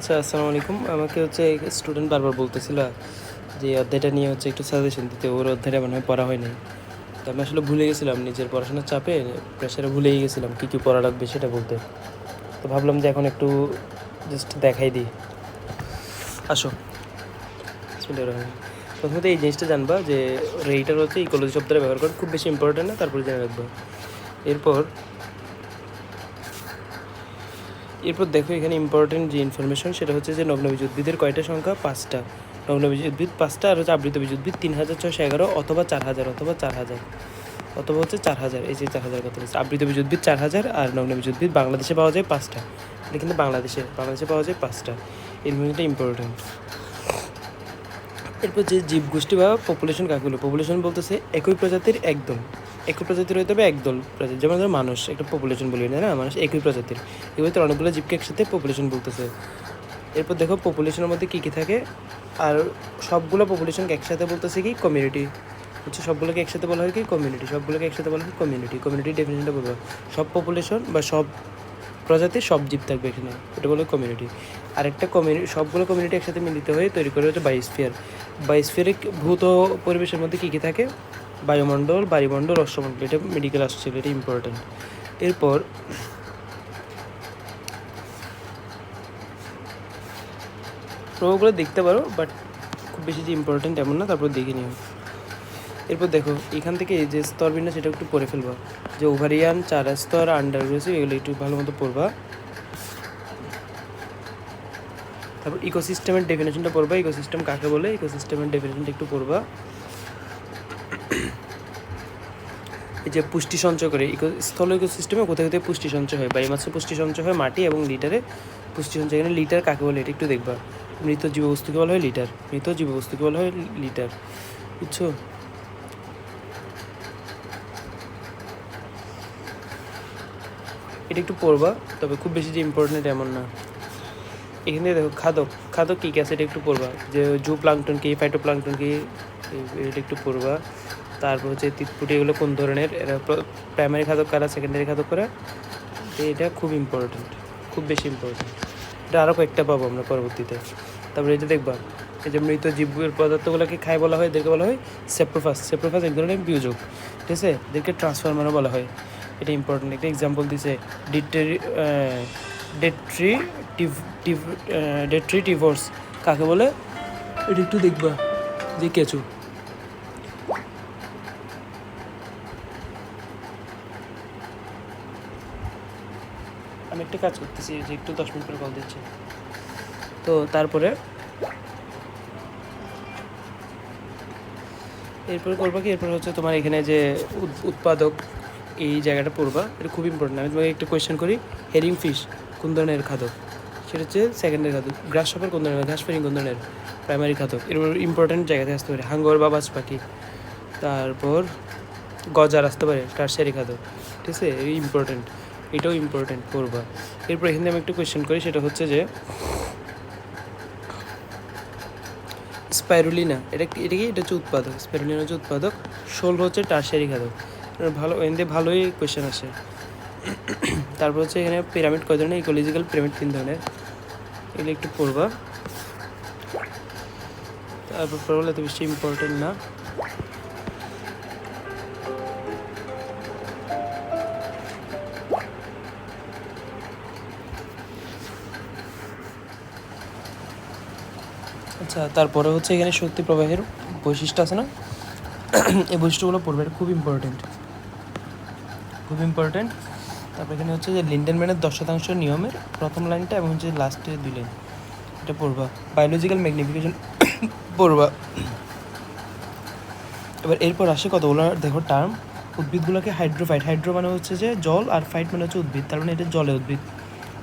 আচ্ছা, আসসালামু আলাইকুম। আমাকে স্টুডেন্ট বারবার বলতেছিল যে এই অধ্যায়টা নিয়ে একটু সাজেশন দিতে। ওর অধ্যায়টা মনে হয় পড়া হয়নি। তো আমি আসলে ভুলে গেছিলাম, নিজের পড়াশোনার চাপে প্রেশারে ভুলেই গেছিলাম কী কী পড়া লাগবে সেটা বলতে। তো ভাবলাম যে এখন একটু জাস্ট দেখাই দিই। আসো, বিসমিল্লাহির রহমানির রহিম। প্রথমত এই জিনিসটা জানবা যে রেইটার হচ্ছে ইকোলজি শব্দটা ব্যবহার করা খুব বেশি ইম্পর্টেন্ট না, তারপরে জেনে রাখবো। এরপর এরপর দেখো এখানে ইম্পর্টেন্ট যে ইনফরমেশন সেটা হচ্ছে যে নগ্নবীজ উদ্ভিদের কয়টা সংখ্যা? 5টা। নগ্নবীজ উদ্ভিদ 5টা, আর হচ্ছে আবৃতবীজ উদ্ভিদ 3611 অথবা 4000 অথবা 4000 অথবা হচ্ছে 4000। এই যে 4000 কথা বলছে। আবৃতবীজ উদ্ভিদ 4000 আর নগ্নবীজ উদ্ভিদ বাংলাদেশে পাওয়া যায় 5টা। এটা কিন্তু বাংলাদেশে পাওয়া যায় 5টা। এই জিনিসটা ইম্পর্টেন্ট। এরপর যে জীবগোষ্ঠী বা পপুলেশন কাকুলো, পপুলেশন বলতেছে একই প্রজাতির একদল। একই প্রজাতির হইতে হবে একদল প্রজাতি। যেমন ধরো মানুষ একটা পপুলেশন বলি না, মানুষ একই প্রজাতির। এগুলোতে অনেকগুলো জীবকে একসাথে পপুলেশন বলতেছে। এরপর দেখো পপুলেশনের মধ্যে কী কী থাকে, আর সবগুলো পপুলেশনকে একসাথে বলতেছে কি? কমিউনিটি। হচ্ছে সবগুলোকে একসাথে বলা হয় কি? কমিউনিটি। সবগুলোকে একসাথে বলা হয় কমিউনিটি। কমিউনিটির ডেফিনেশনটা বলবো, সব পপুলেশন বা সব প্রজাতির সব জীব থাকবে এখানে, এটা বলে কমিউনিটি। আরেকটা কমিউনিটি, সবগুলো কমিউনিটি একসাথে মিলিত হয়ে তৈরি করে হচ্ছে বায়োস্ফিয়ার। বায়োস্ফিয়ারে ভূত পরিবেশের মধ্যে কী কী থাকে? বায়ুমণ্ডল, বায়ুমণ্ডল, অশ্বমণ্ডল। এটা মেডিকেল আসছিল, এটা ইম্পর্টেন্ট। এরপর প্রভাবগুলো দেখতে পারো, বাট খুব বেশি যে ইম্পর্টেন্ট এমন না, তারপর দেখে নিও। এরপর দেখো এখান থেকে যে স্তরবিন্যাস সেটা একটু পড়ে ফেলবা, যে ওভারিয়ান, 4 স্তর, আন্ডারগ্রেসিভ, এগুলো একটু ভালো মতো পড়বা। তারপর ইকোসিস্টেমের ডেফিনেশনটা পড়বা, ইকোসিস্টেম কাকে বলে, ইকোসিস্টেমের ডেফিনেশনটা একটু পড়বা। এই যে পুষ্টি সঞ্চয় করে স্থল ইকোসিস্টেমে কোথায় কোথায় পুষ্টি সঞ্চয় হয়? বায়ুমাত্রা পুষ্টি সঞ্চয় হয় মাটি এবং লিটারে পুষ্টি সঞ্চয়। এখানে লিটার কাকে বলে এটা একটু দেখবা। মৃত জীববস্তুকে বলা হয় লিটার, মৃত জীববস্তুকে বলা হয় লিটার, বুঝছো? এটা একটু পড়বা, তবে খুব বেশি যে ইম্পর্টেন্ট এমন না। এখানে দেখো খাদক, খাদক কী কী আছে এটা একটু পড়বা, যে জু প্লাঙ্কটন কী, ফাইটো প্লাঙ্কটন কী, এটা একটু পড়বা। তারপর হচ্ছে তিতপুটি, এগুলো কোন ধরনের, এরা প্রাইমারি খাদক কারা, সেকেন্ডারি খাদক কারা, এটা খুব ইম্পর্টেন্ট, খুব বেশি ইম্পর্টেন্ট। এটা আরও কয়েকটা পাবো আমরা পরবর্তীতে। তারপরে এটা দেখবা, এই যে মৃত জীবের পদার্থগুলোকে খায় বলা হয়, এদেরকে বলা হয় সেপ্রোফাস। সেপ্রোফাস এক ধরনের বিয়োজক, ঠিক আছে? এদেরকে ট্রান্সফরমারও বলা হয়। এটা ইম্পর্টেন্ট। একটা এক্সাম্পল দিছে, ডেট্রিটিভোর্স কাকে বলে, এটা একটু দেখবা, যে কেঁচু। আমি একটা কাজ করতেছি, যে একটু 10 মিনিট পরে কল দিচ্ছি। তো তারপরে এরপরে করবা কি, এরপর হচ্ছে তোমার এখানে যে উৎপাদক, এই জায়গাটা পড়বা, এটা খুব ইম্পর্টেন্ট। আমি তোমাকে একটা কোয়েশ্চেন করি, হেরিং ফিশ কোন ধরনের খাদক? সেটা হচ্ছে সেকেন্ডারি খাদক। গ্রাস শপার কোন ধরনের? ঘাস ফেরিং কোন ধরনের? প্রাইমারি খাদক। এরপর ইম্পর্টেন্ট জায়গাতে আসতে পারে হাঙ্গর বা বাজ পাখি। তারপর গজার আসতে পারে টারশিয়ারি খাদক, ঠিক আছে? এই ইম্পর্টেন্ট, এটাও ইম্পর্টেন্ট পড়বা। এরপর এখানে আমি একটা কোয়েশ্চেন করি, সেটা হচ্ছে যে স্পাইরুলিনা এটা কি? এটা হচ্ছে উৎপাদক। স্পাইরুলিনা হচ্ছে উৎপাদক, শোল হচ্ছে টারশিয়ারি খাদক। ভালো, এখানে ভালোই কোয়েশ্চেন আসে। তারপর হচ্ছে এখানে পিরামিড কয় ধরনের? ইকোলজিক্যাল পিরামিড 3 ধরনের, এগুলো একটু পড়বা। তারপর পড়লে এত বেশি ইম্পর্টেন্ট না। আচ্ছা, তারপরে হচ্ছে এখানে শক্তি প্রবাহের বৈশিষ্ট্য আছে না, এই বৈশিষ্ট্যগুলো পড়বে, এটা খুব ইম্পর্টেন্ট, খুব ইম্পর্টেন্ট। তারপর এখানে হচ্ছে যে লিন্ডেনম্যানের 10% নিয়মের প্রথম লাইনটা এবং হচ্ছে লাস্টের 2 লাইন, এটা পড়বা। বায়োলজিক্যাল ম্যাগনিফিকেশন পড়বা। এবার এরপর আসে কতগুলো দেখো টার্ম। উদ্ভিদগুলোকে হাইড্রোফাইট, হাইড্রো মানে হচ্ছে যে জল, আর ফাইট মানে হচ্ছে উদ্ভিদ, তার মানে এটা জলে উদ্ভিদ,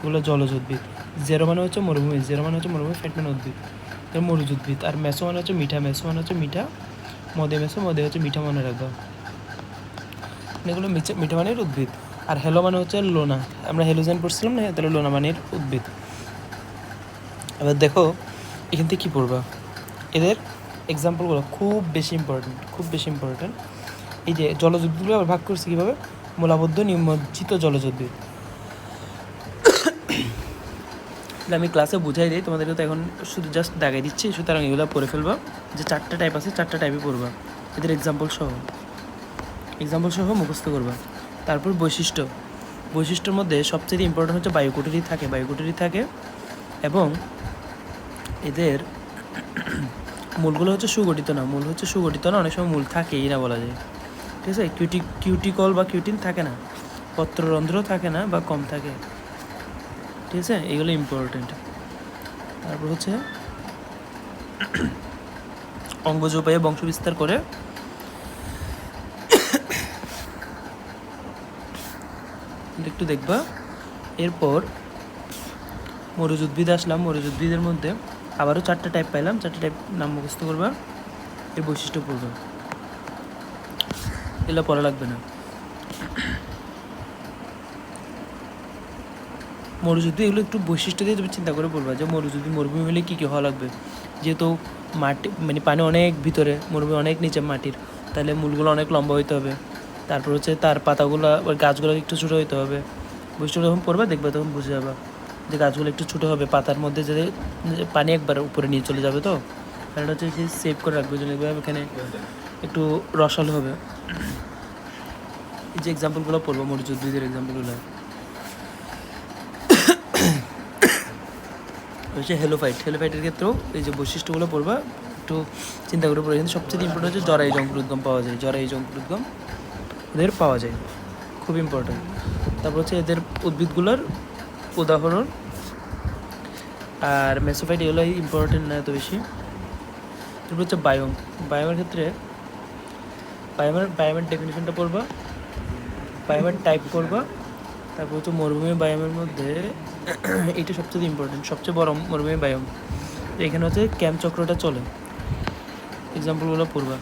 এগুলো জলজ উদ্ভিদ। জেরো মানে হচ্ছে মরুভূমি, জেরো মানে হচ্ছে মরুভূমি, ফাইট মানে উদ্ভিদ, এটা মরুজ উদ্ভিদ। আর মেসো মানে হচ্ছে মিঠা, মেসো মানে হচ্ছে মিঠা, মদে মেসো, মদে হচ্ছে মিঠা, মনে রাখবা, এগুলো মিঠা মানের উদ্ভিদ। আর হেলো মানে হচ্ছে লোনা, আমরা হেলোজেন পড়ছিলাম না, তাহলে লোনা মানের উদ্ভিদ। এবার দেখো এখান থেকে কী পড়বা, এদের এক্সাম্পলগুলো খুব বেশি ইম্পর্টেন্ট, খুব বেশি ইম্পর্টেন্ট। এই যে জলজ উদ্ভিদগুলো আবার ভাগ করছি কীভাবে, মূলাবদ্ধ, নিমজ্জিত জলজ উদ্ভিদ। আমি ক্লাসে বুঝাই দিই, তোমাদেরকে তো এখন শুধু জাস্ট দাগাই দিচ্ছি, সুতরাং এগুলো পড়ে ফেলবা। যে 4টা টাইপ আছে 4টা টাইপই পড়বা, এদের এক্সাম্পল সহ মুখস্থ করবা। তারপর বৈশিষ্ট্যর মধ্যে সবচেয়ে ইম্পর্টেন্ট হচ্ছে বায়ুকুটীরী থাকে এবং এদের মূলগুলো হচ্ছে সুগঠিত না, অনেক সময় মূল থাকেই না বলা যায়, ঠিক আছে। কিউটিকল বা কিউটিন থাকে না, পত্ররন্ধ্র থাকে না বা কম থাকে, ঠিক আছে, এগুলো ইম্পর্টেন্ট। তারপর হচ্ছে অঙ্গজ উপায়ে বংশ বিস্তার করে একটু দেখবা। এরপর মরুজ উদ্ভিদ আসলাম, মরুজ উদ্ভিদের মধ্যে আবারও 4টা টাইপ পাইলাম, 4টা টাইপ নাম মুখস্থ করবা, এর বৈশিষ্ট্য পড়বা, এগুলো পড়া লাগবে না। মরুযুদ্ধ এগুলো একটু বৈশিষ্ট্য দিয়ে তুমি চিন্তা করে বলবা যে মরুযুদ্ধ মরুভূমি হলে কী কী হওয়া লাগবে। যেহেতু মাটি মানে পানি অনেক ভিতরে, মরুভূমি অনেক নিচে মাটির, তাহলে মূলগুলো অনেক লম্বা হইতে হবে। তারপর হচ্ছে তার পাতাগুলো ওই গাছগুলো একটু ছোটো হইতে হবে। বৈশিষ্ট্য যখন পড়বা দেখবে তখন বুঝে যাবা যে গাছগুলো একটু ছোটো হবে, পাতার মধ্যে যে পানি একবার উপরে নিয়ে চলে যাবে, তো কারণ হচ্ছে সে সেভ করে রাখবে জন্য এখানে একটু রসালো হবে। এই যে এক্সাম্পলগুলো পড়বো মরুযুদ্ধের এক্সাম্পলগুলো হচ্ছে হেলোফাইটের ক্ষেত্রেও এই যে বৈশিষ্ট্যগুলো পড়বা, একটু চিন্তা করে পড়ে। কিন্তু সবচেয়ে ইম্পর্টেন্ট হচ্ছে জরায়ু অঙ্কুরোদ্গম পাওয়া যায়, ওদের পাওয়া যায়, খুব ইম্পর্টেন্ট। তারপর হচ্ছে এদের উদ্ভিদগুলোর উদাহরণ, আর মেসোফাইট এগুলো ইম্পর্টেন্ট না এত বেশি। তারপর হচ্ছে বায়োমের ক্ষেত্রে বায়োমের ডেফিনেশনটা পড়বা, বায়োমের টাইপ পড়বা। তারপর হচ্ছে মরুভূমি বায়োমের মধ্যে এইটা সবচেয়ে ইম্পর্টেন্ট, সবচেয়ে বড় মরুভূমি বায়োম। এখানে হচ্ছে ক্যাম্প চক্রটা চলে, এক্সাম্পলগুলো পড়বা।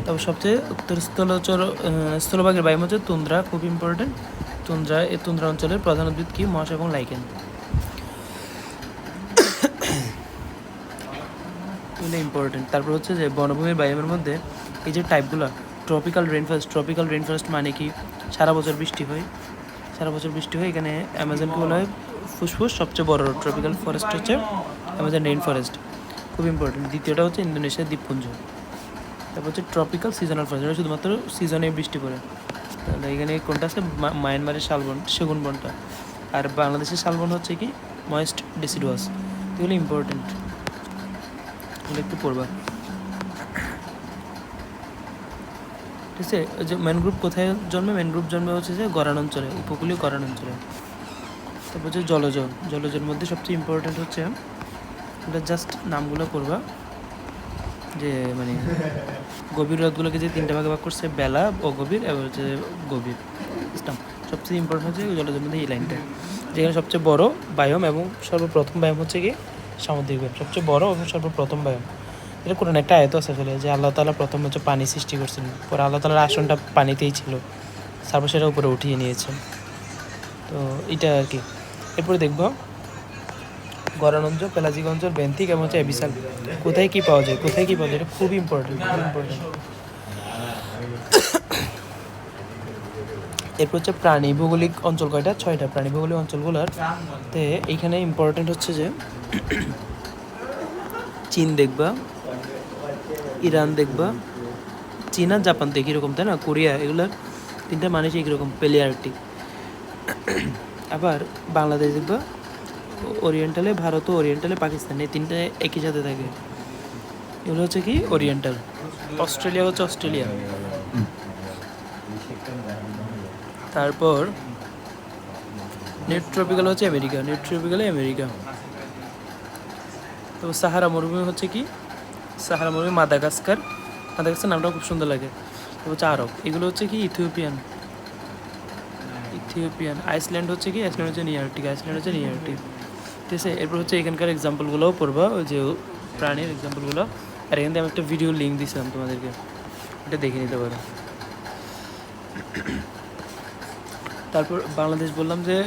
তারপর সবচেয়ে উত্তর স্থলভাগের বায়োম হচ্ছে তুন্দ্রা, খুব ইম্পর্টেন্ট। এই তুন্দ্রা অঞ্চলের প্রধান উদ্ভিদ কি? মহাশ এবং লাইকেন, এগুলো ইম্পর্টেন্ট। তারপর হচ্ছে যে বনভূমির বায়োমের মধ্যে এই যে টাইপগুলো, ট্রপিক্যাল রেইনফরেস্ট মানে কি? সারা বছর বৃষ্টি হয়, এখানে অ্যামাজনকে বলা হয় ফুসফুস। সবচেয়ে বড় ট্রপিক্যাল ফরেস্ট হচ্ছে অ্যামাজন রেইন ফরেস্ট, খুব ইম্পর্টেন্ট। দ্বিতীয়টা হচ্ছে ইন্দোনেশিয়ার দ্বীপপুঞ্জ। তারপর হচ্ছে ট্রপিক্যাল সিজনাল ফরেস্ট, এটা শুধুমাত্র সিজনে বৃষ্টি পড়ে। তাহলে এখানে কোনটা আছে? মায়ানমারের শালবন, সেগুন বনটা। আর বাংলাদেশের শালবন হচ্ছে কি? ময়েস্ট ডিসিডুয়াস। এগুলো ইম্পর্টেন্ট, এগুলো একটু পড়বা, ঠিক আছে। যে ম্যানগ্রুভ কোথায় জন্মে? ম্যানগ্রুভ জন্মে হচ্ছে যে গরান অঞ্চলে, উপকূলীয় গরান অঞ্চলে। তারপর হচ্ছে জলজের মধ্যে সবচেয়ে ইম্পর্টেন্ট হচ্ছে, এটা জাস্ট নামগুলো করবা, যে মানে গভীর হ্রদগুলোকে যে 3টা ভাগে ভাগ করছে, বেলা, অগভীর এবং হচ্ছে গভীর। সবচেয়ে ইম্পর্টেন্ট হচ্ছে জলজের মধ্যে এই লাইনটা, যেখানে সবচেয়ে বড় বায়োম এবং সর্বপ্রথম বায়োম হচ্ছে কি? সামুদ্রিক বায়োম, সবচেয়ে বড় এবং সর্বপ্রথম বায়োম। এটা কোনো একটা আয়ত আছে আসলে, যে আল্লাহ তাআলা প্রথম হচ্ছে পানি সৃষ্টি করছেন, পরে আল্লাহ তাআলার আসনটা পানিতেই ছিল, তারপর সেটা উপরে উঠিয়ে নিয়েছেন, তো এটা আর কি। এরপরে দেখবো গরান অঞ্চল, পেলাজিক অঞ্চল, বেন্থিক এবং হচ্ছে এবিসাল। কোথায় কি পাওয়া যায়, এটা খুবই ইম্পর্টেন্ট। এরপর হচ্ছে প্রাণী ভৌগোলিক অঞ্চল কয়টা? 6টা। প্রাণী ভৌগোলিক অঞ্চলগুলোর তে এইখানে ইম্পর্টেন্ট হচ্ছে যে চীন দেখবা, ইরান দেখবা, চীন আর জাপান তো একই রকম, তাই না? কোরিয়া, এগুলোর 3টা মানুষ একরকম, প্যালিয়ার্কটিক। আবার বাংলাদেশ দেখবা, ওরিয়েন্টালে ভারত, ওরিয়েন্টালে পাকিস্তান, এই 3টা একই সাথে থাকে, এগুলো হচ্ছে কি? ওরিয়েন্টাল। অস্ট্রেলিয়া হচ্ছে অস্ট্রেলিয়া। তারপর নেট ট্রপিক্যাল হচ্ছে আমেরিকা, আমেরিকা। তো সাহারা মরুভূমি হচ্ছে কি? সাহারা মরুভূমি মাদাগাস্কার নামটা খুব সুন্দর লাগে। তো হচ্ছে আরব, এগুলো হচ্ছে কি? ইথিওপিয়ান। আইসল্যান্ড হচ্ছে কি? নিয়ারটিক, ঠিক আছে। এরপর হচ্ছে এখানকার এক্সাম্পলগুলোও পড়বা, ওই যে প্রাণীর এক্সাম্পলগুলো। আর এখান থেকে আমি একটা ভিডিও লিঙ্ক দিয়েছিলাম তোমাদেরকে, এটা দেখে নিতে পারো। তারপর বাংলাদেশ বললাম যে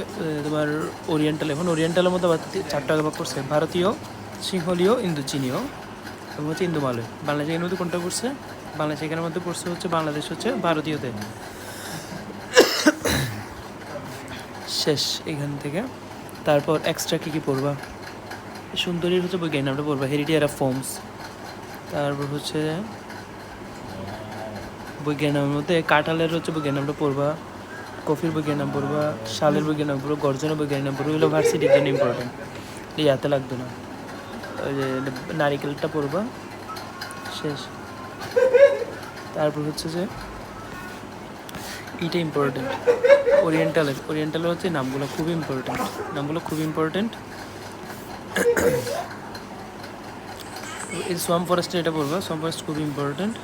তোমার ওরিয়েন্টাল, এখন ওরিয়েন্টালের মধ্যে 4টা ভাগ করছে, ভারতীয়, সিংহলীয়, ইন্দোচীনীয় এবং হচ্ছে ইন্দোমালয়। বাংলাদেশ এর মধ্যে কোনটা পড়ছে? বাংলাদেশ এখানের মধ্যে পড়ছে হচ্ছে, বাংলাদেশ হচ্ছে ভারতীয়তে। শেষ এখান থেকে। তারপর এক্সট্রা কী কী পড়বা, সুন্দরীর হচ্ছে বৈজ্ঞানিক নামটা পড়বা, হেরিডিটি অফ ফর্মস। তারপর হচ্ছে বৈজ্ঞানিক নামের মধ্যে কাঁঠালের হচ্ছে বৈজ্ঞানিক নামটা পড়বা, কফির বৈজ্ঞানিক নাম পড়বা, শালের বৈজ্ঞানিক নাম পড়বা, গর্জনের বৈজ্ঞানিক নাম পড়বা, এগুলো ভার্সিটির জন্য ইম্পর্টেন্ট, ইয়াতে লাগবে না। ওই যে নারিকেলটা পড়বা, শেষ। তারপর হচ্ছে যে এইটা ইম্পর্টেন্ট, ওরিয়েন্টালের হচ্ছে নামগুলো খুব ইম্পর্টেন্ট। এই সোয়াম ফরেস্টের এটা পড়বা, সোয়াম ফরেস্ট খুব ইম্পর্টেন্ট।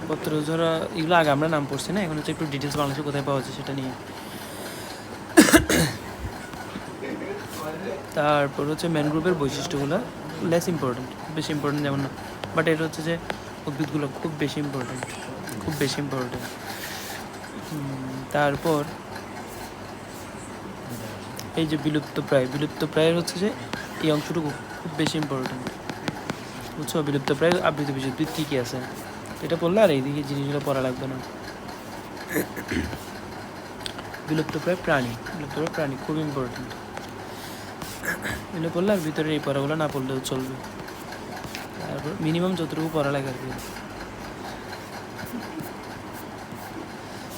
পত্রঝরা এগুলো আগে আমরা নাম পড়ছি না, এখন হচ্ছে একটু ডিটেলস বাংলাদেশে কোথায় পাওয়া যাচ্ছে সেটা নিয়ে। তারপর হচ্ছে ম্যানগ্রোভের বৈশিষ্ট্যগুলো লেস ইম্পর্টেন্ট, বেশি ইম্পর্টেন্ট যেমন না, বাট এটা হচ্ছে যে উদ্ভিদগুলো খুব বেশি ইম্পর্টেন্ট। তারপর এই যে বিলুপ্তপ্রায়ের হচ্ছে যে এই অংশটুকু খুব বেশি ইম্পর্টেন্ট, বুঝছো? বিলুপ্তপ্রায় আবৃত বিশেষ উদ্ভিদ কী কী আছে এটা পড়লে আর এইদিকে জিনিসগুলো পড়া লাগবে না। বিলুপ্তপ্রায় প্রাণী খুব ইম্পর্টেন্ট, এগুলো পড়লে আর ভিতরে এই পড়াগুলো না পড়লেও চলবে। তারপর মিনিমাম যতটুকু পড়া লাগে আর কি।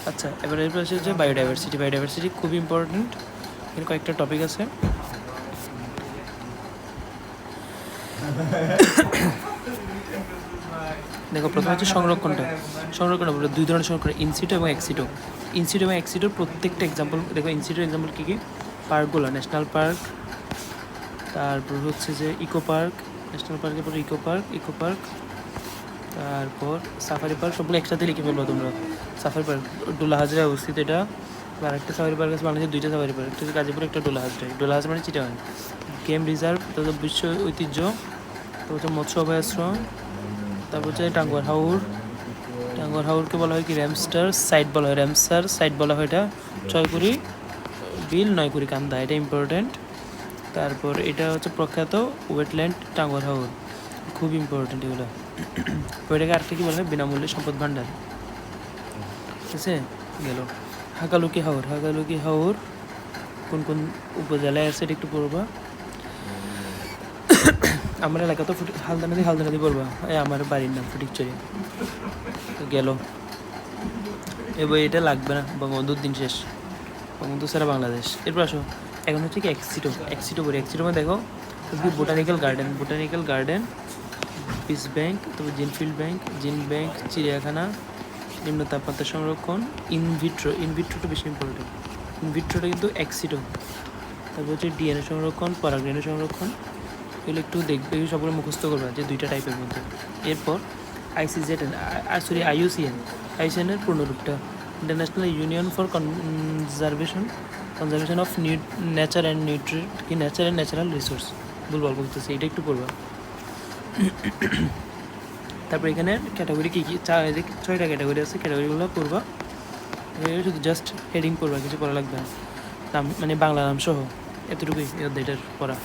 আচ্ছা, এবার এরপর হচ্ছে বায়োডাইভার্সিটি খুব ইম্পর্টেন্ট। এর কয়েকটা টপিক আছে। দেখো, প্রথমে হচ্ছে সংরক্ষণ বলে দুই ধরনের সংরক্ষণ, ইনসিটো এবং এক্সিটোর প্রত্যেকটা এক্সাম্পল দেখো। ইনসিটোর এক্সাম্পল কী কী? পার্কগুলো, ন্যাশনাল পার্ক, তারপর হচ্ছে যে ইকো পার্ক, ন্যাশনাল পার্কের পর ইকো পার্ক, তারপর সাফারি পার্ক, সবগুলো একসাথে লিখে ফেলবো তোমরা। সাফারি পার্ক ডোলা হাজরায় অবস্থিত এটা, আর একটা সাফারি পার্ক আছে বাংলাদেশের, দুইটা সাফারি পার্ক, একটা হচ্ছে গাজীপুর, একটা ডোলা হাজরা মানে চিটাগাং। গেম রিজার্ভ, তারপর বিশ্ব ঐতিহ্য, তারপর হচ্ছে মৎস্য অভয়াশ্রম, তারপর হচ্ছে টাঙ্গুয়ার হাওরকে বলা হয় কি র্যামসার সাইট বলা হয় এটা। 6 কুড়ি বিল 9 কুড়ি কান্দা, এটা ইম্পর্টেন্ট। তারপর এটা হচ্ছে প্রখ্যাত ওয়েটল্যান্ড টাঙ্গুয়ার হাওর, খুব ইম্পর্টেন্ট এগুলো। ওইটাকে আরেকটা কী বলা হয়? বিনামূল্যে সম্পদ ভাণ্ডার, ঠিক আছে? গেল হাকালুকি হাওর কোন কোন উপজেলায় আছে এটা একটু পড়বা। আমার এলাকা তো হালদা নদী পড়বা, আমার বাড়ির নাম ফটিকছড়ি। গেল এবার এটা লাগবে না, বঙ্গবন্ধুর দিন শেষ, বঙ্গবন্ধু সারা বাংলাদেশ। এরপর আসো, এখন হচ্ছে কি এক্সিটো পড়ি। এক্সিটো মানে দেখো বোটানিক্যাল গার্ডেন, পিস ব্যাংক, তারপর জিন ব্যাংক, চিড়িয়াখানা, নিম্ন তাপমাত্রা সংরক্ষণ, ইনভিট্রোটা বেশি ইম্পর্টেন্ট, ইনভিট্রোটা কিন্তু এক্সিটো। তারপর হচ্ছে ডিএনএ সংরক্ষণ, পরাগরেণু সংরক্ষণ, এগুলো একটু দেখবে, সবগুলো মুখস্থ করবে যে দুইটা টাইপের মধ্যে। এরপর আইউসিএনের পূর্ণরূপটা International Union for Conservation of Nature and Natural Resource, ভুলভাল বলতেছে, এটা একটু পড়বা। তারপর এখানে ক্যাটাগরি কী কী, 6টা ক্যাটাগরি আছে, ক্যাটাগরিগুলো পড়বা। শুধু জাস্ট হেডিং পড়বা, কিছু পড়া লাগবে না, নাম মানে বাংলা নাম সহ, এতটুকুই এটার পড়া।